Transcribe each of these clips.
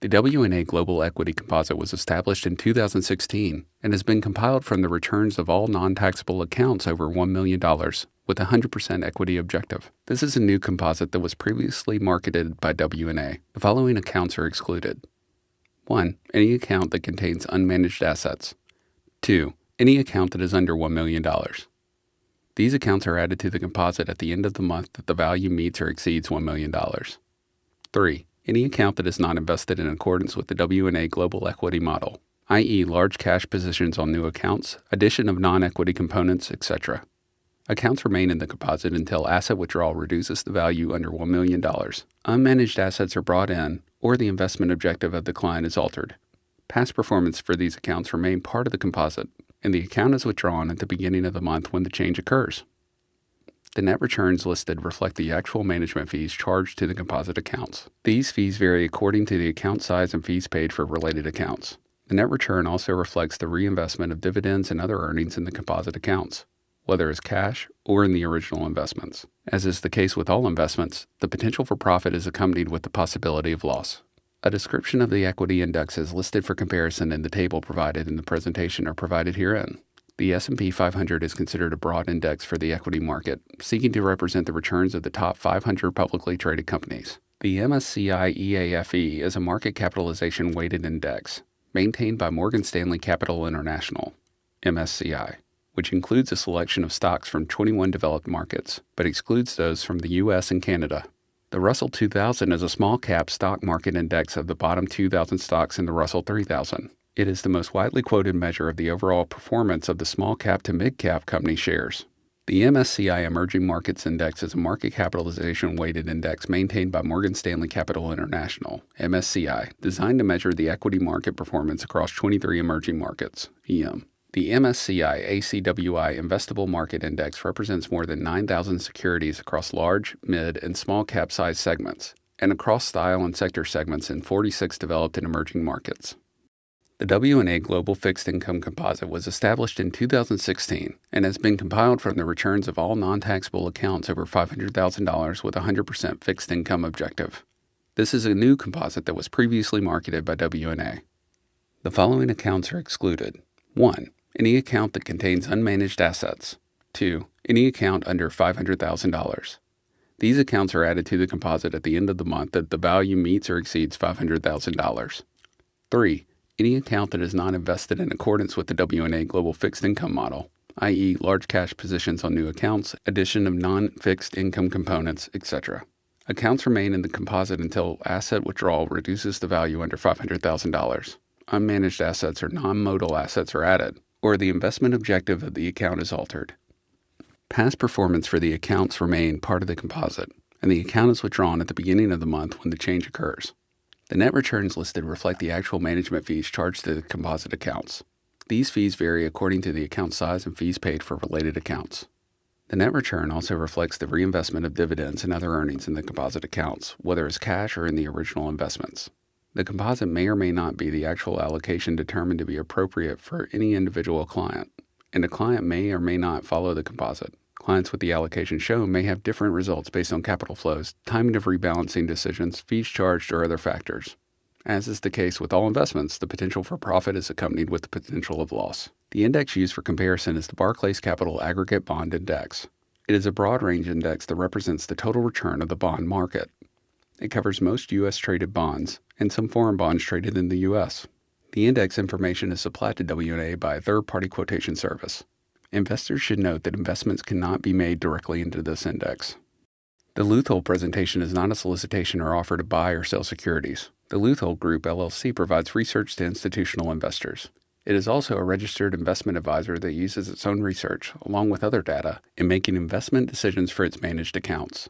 The WNA Global Equity Composite was established in 2016 and has been compiled from the returns of all non-taxable accounts over $1 million with a 100% equity objective. This is a new composite that was previously marketed by WNA. The following accounts are excluded. 1. Any account that contains unmanaged assets. 2. Any account that is under $1 million. These accounts are added to the composite at the end of the month that the value meets or exceeds $1 million. 3. Any account that is not invested in accordance with the WNA Global Equity Model, i.e. large cash positions on new accounts, addition of non-equity components, etc. Accounts remain in the composite until asset withdrawal reduces the value under $1 million. Unmanaged assets are brought in, or the investment objective of the client is altered. Past performance for these accounts remain part of the composite, and the account is withdrawn at the beginning of the month when the change occurs. The net returns listed reflect the actual management fees charged to the composite accounts. These fees vary according to the account size and fees paid for related accounts. The net return also reflects the reinvestment of dividends and other earnings in the composite accounts, whether as cash or in the original investments. As is the case with all investments, the potential for profit is accompanied with the possibility of loss. A description of the equity indexes listed for comparison in the table provided in the presentation are provided herein. The S&P 500 is considered a broad index for the equity market, seeking to represent the returns of the top 500 publicly traded companies. The MSCI EAFE is a market capitalization weighted index, maintained by Morgan Stanley Capital International, MSCI, which includes a selection of stocks from 21 developed markets, but excludes those from the U.S. and Canada. The Russell 2000 is a small-cap stock market index of the bottom 2,000 stocks in the Russell 3000. It is the most widely quoted measure of the overall performance of the small-cap to mid-cap company shares. The MSCI Emerging Markets Index is a market capitalization weighted index maintained by Morgan Stanley Capital International, MSCI, designed to measure the equity market performance across 23 emerging markets, EM. The MSCI ACWI Investable Market Index represents more than 9,000 securities across large, mid, and small cap size segments, and across style and sector segments in 46 developed and emerging markets. The WNA Global Fixed Income Composite was established in 2016 and has been compiled from the returns of all non-taxable accounts over $500,000 with a 100% fixed income objective. This is a new composite that was previously marketed by WNA. The following accounts are excluded. 1. Any account that contains unmanaged assets. 2. Any account under $500,000. These accounts are added to the composite at the end of the month that the value meets or exceeds $500,000. 3. Any account that is not invested in accordance with the WNA Global Fixed Income Model, i.e. large cash positions on new accounts, addition of non-fixed income components, etc. Accounts remain in the composite until asset withdrawal reduces the value under $500,000. Unmanaged assets or non-modal assets are added, or the investment objective of the account is altered. Past performance for the accounts remain part of the composite, and the account is withdrawn at the beginning of the month when the change occurs. The net returns listed reflect the actual management fees charged to the composite accounts. These fees vary according to the account size and fees paid for related accounts. The net return also reflects the reinvestment of dividends and other earnings in the composite accounts, whether as cash or in the original investments. The composite may or may not be the actual allocation determined to be appropriate for any individual client, and a client may or may not follow the composite. Clients with the allocation shown may have different results based on capital flows, timing of rebalancing decisions, fees charged, or other factors. As is the case with all investments, the potential for profit is accompanied with the potential of loss. The index used for comparison is the Barclays Capital Aggregate Bond Index. It is a broad range index that represents the total return of the bond market. It covers most U.S. traded bonds and some foreign bonds traded in the U.S. The index information is supplied to WNA by a third-party quotation service. Investors should note that investments cannot be made directly into this index. The Leuthold presentation is not a solicitation or offer to buy or sell securities. The Leuthold Group, LLC provides research to institutional investors. It is also a registered investment advisor that uses its own research, along with other data, in making investment decisions for its managed accounts.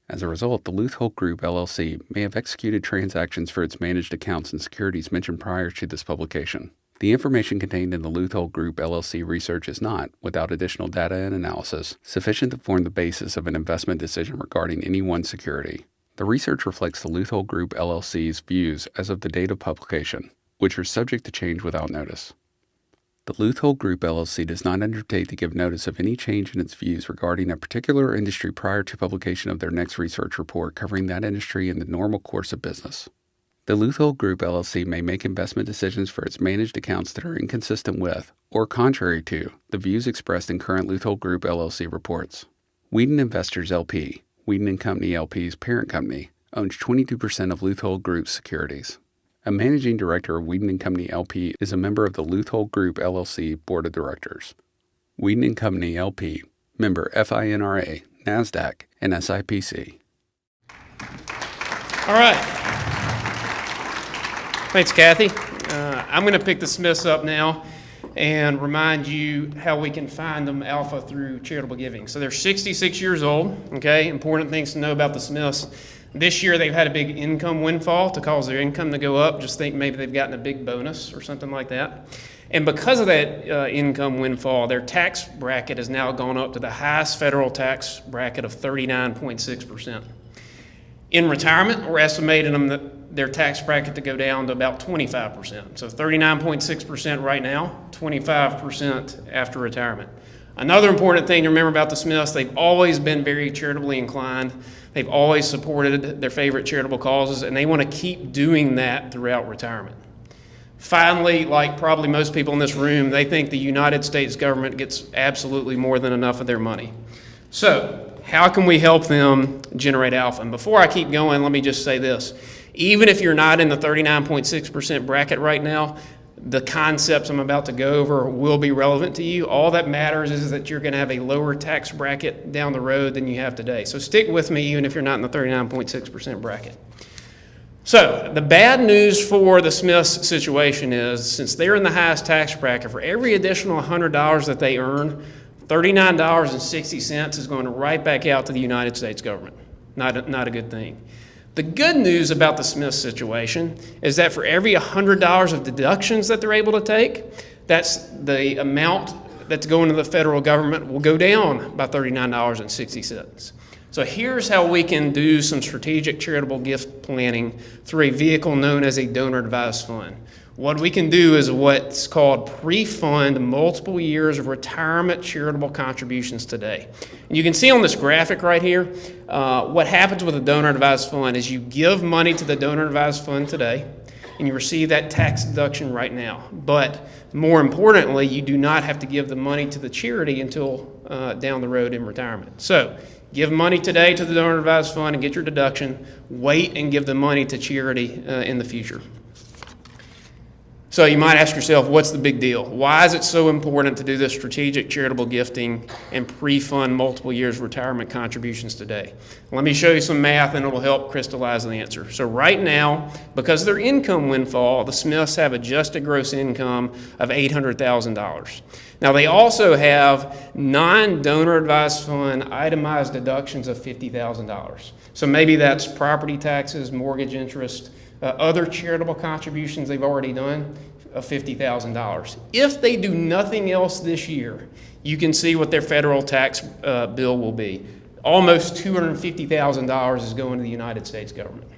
As a result, the Leuthold Group, LLC may have executed transactions for its managed accounts and securities mentioned prior to this publication. The information contained in the Leuthold Group LLC research is not, without additional data and analysis, sufficient to form the basis of an investment decision regarding any one security. The research reflects the Leuthold Group LLC's views as of the date of publication, which are subject to change without notice. The Leuthold Group LLC does not undertake to give notice of any change in its views regarding a particular industry prior to publication of their next research report covering that industry in the normal course of business. The Luthold Group LLC may make investment decisions for its managed accounts that are inconsistent with, or contrary to, the views expressed in current Luthold Group LLC reports. Whedon Investors LP, Whedon & Company LP's parent company, owns 22% of Luthold Group's securities. A managing director of Whedon & Company LP is a member of the Luthold Group LLC Board of Directors. Whedon & Company LP, member FINRA, NASDAQ, and SIPC. All right. Thanks, Kathy. I'm going to pick the Smiths up now and remind you how we can find them alpha through charitable giving. So they're 66 years old, okay? Important things to know about the Smiths. This year they've had a big income windfall to cause their income to go up. Just think maybe they've gotten a big bonus or something like that. And because of that income windfall, their tax bracket has now gone up to the highest federal tax bracket of 39.6%. In retirement, we're estimating them that their tax bracket to go down to about 25%. So 39.6% right now, 25% after retirement. Another important thing to remember about the Smiths, they've always been very charitably inclined. They've always supported their favorite charitable causes, and they want to keep doing that throughout retirement. Finally, like probably most people in this room, they think the United States government gets absolutely more than enough of their money. So, how can we help them generate alpha? And before I keep going, let me just say this. Even if you're not in the 39.6% bracket right now, the concepts I'm about to go over will be relevant to you. All that matters is that you're going to have a lower tax bracket down the road than you have today. So stick with me even if you're not in the 39.6% bracket. So the bad news for the Smiths situation is, since they're in the highest tax bracket, for every additional $100 that they earn, $39.60 is going right back out to the United States government. Not a good thing. The good news about the Smith situation is that for every $100 of deductions that they're able to take, that's the amount that's going to the federal government will go down by $39.60. So here's how we can do some strategic charitable gift planning through a vehicle known as a donor advised fund. What we can do is what's called pre-fund multiple years of retirement charitable contributions today. And you can see on this graphic right here, what happens with a donor advised fund is you give money to the donor advised fund today, and you receive that tax deduction right now. But more importantly, you do not have to give the money to the charity until down the road in retirement. So give money today to the donor advised fund and get your deduction. Wait and give the money to charity in the future. So you might ask yourself, what's the big deal? Why is it so important to do this strategic charitable gifting and pre-fund multiple years retirement contributions today? Let me show you some math and it'll help crystallize the answer. So right now, because of their income windfall, the Smiths have adjusted gross income of $800,000. Now they also have non-donor advised fund itemized deductions of $50,000. So maybe that's property taxes, mortgage interest, other charitable contributions they've already done of $50,000. If they do nothing else this year, you can see what their federal tax bill will be. Almost $250,000 is going to the United States government.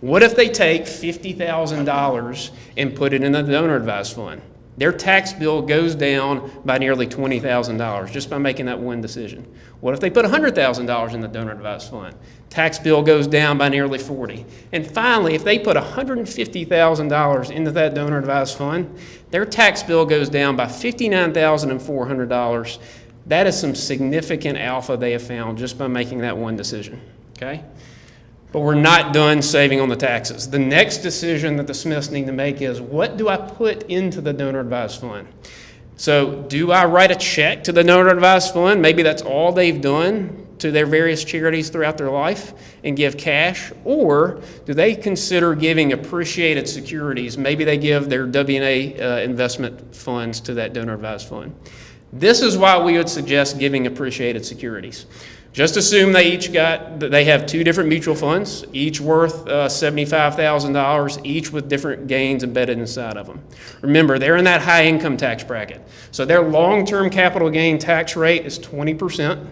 What if they take $50,000 and put it in the donor advised fund? Their tax bill goes down by nearly $20,000 just by making that one decision. What if they put $100,000 in the donor advised fund? Tax bill goes down by nearly $40,000. And finally, if they put $150,000 into that donor advised fund, their tax bill goes down by $59,400. That is some significant alpha they have found just by making that one decision. Okay? But we're not done saving on the taxes. The next decision that the Smiths need to make is, what do I put into the donor advised fund? So do I write a check to the donor advised fund? Maybe that's all they've done to their various charities throughout their life and give cash? Or do they consider giving appreciated securities? Maybe they give their W&A investment funds to that donor advised fund. This is why we would suggest giving appreciated securities. Just assume they have two different mutual funds, each worth $75,000, each with different gains embedded inside of them. Remember, they're in that high income tax bracket. So their long-term capital gain tax rate is 20%.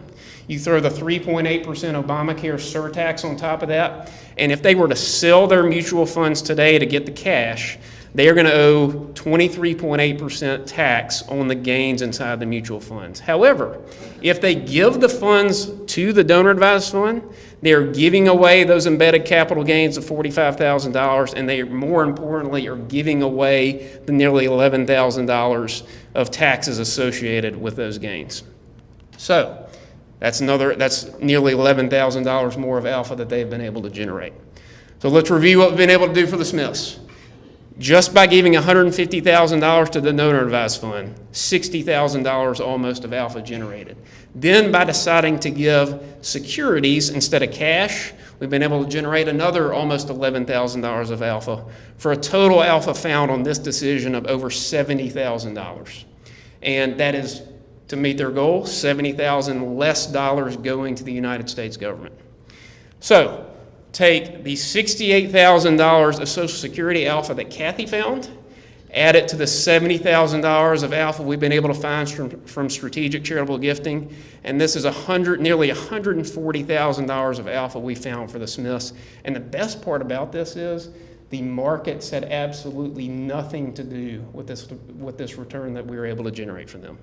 You throw the 3.8% Obamacare surtax on top of that, and if they were to sell their mutual funds today to get the cash, they are going to owe 23.8% tax on the gains inside the mutual funds. However, if they give the funds to the donor advised fund, They're giving away those embedded capital gains of $45,000, and they, more importantly, are giving away the nearly $11,000 of taxes associated with those gains. So that's nearly $11,000 more of alpha that they've been able to generate. So let's review what we've been able to do for the Smiths. Just by giving $150,000 to the donor advised fund, $60,000 almost of alpha generated. Then by deciding to give securities instead of cash, we've been able to generate another almost $11,000 of alpha for a total alpha found on this decision of over $70,000. And that is, to meet their goal, $70,000 less dollars going to the United States government. So take the $68,000 of Social Security alpha that Kathy found, add it to the $70,000 of alpha we've been able to find from strategic charitable gifting, and this is nearly $140,000 of alpha we found for the Smiths. And the best part about this is the markets had absolutely nothing to do with this return that we were able to generate for them.